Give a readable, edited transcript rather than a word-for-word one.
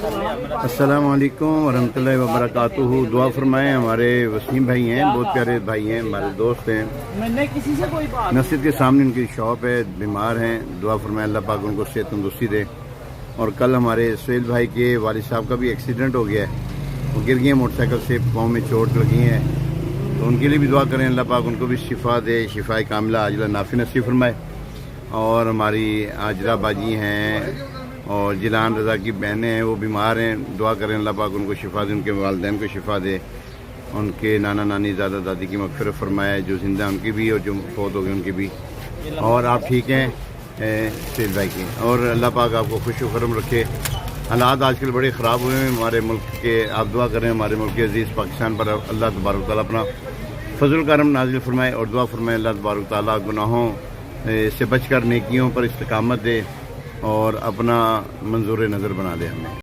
السلام علیکم ورحمۃ اللہ وبرکاتہ۔ دعا فرمائیں، ہمارے وسیم بھائی ہیں، بہت پیارے بھائی ہیں، ہمارے دوست ہیں۔ مسجد کے سامنے ان کی شاپ ہے، بیمار ہیں، دعا فرمائیں اللہ پاک ان کو صحت تندرستی دے۔ اور کل ہمارے سہیل بھائی کے والد صاحب کا بھی ایکسیڈنٹ ہو گیا ہے، وہ گر گئے موٹر سائیکل سے، پاؤں میں چوٹ لگی ہیں، تو ان کے لیے بھی دعا کریں اللہ پاک ان کو بھی شفا دے، شفا کاملہ عاجلہ نافع نصیب فرمائے۔ اور ہماری عاجلہ باجی ہیں اور جیلان رضا کی بہنیں ہیں، وہ بیمار ہیں، دعا کریں اللہ پاک ان کو شفا دے، ان کے والدین کو شفا دے، ان کے نانا نانی دادا دادی کی مغفرت فرمائے، جو زندہ ان کی بھی اور جو فوت ہو گئے ان کی بھی۔ اور آپ ٹھیک ہیں سہیل بھائی کی، اور اللہ پاک آپ کو خوش و خرم رکھے۔ حالات آج کل بڑے خراب ہوئے ہیں ہمارے ملک کے، آپ دعا کریں ہمارے ملک عزیز پاکستان پر اللہ تبارک تعالیٰ اپنا فضل کرم نازل فرمائے، اور دعا فرمائے اللہ تبارک تعالیٰ گناہوں سے بچ کر نیکیوں پر استقامت دے اور اپنا منظور نظر بنا دے ہمیں۔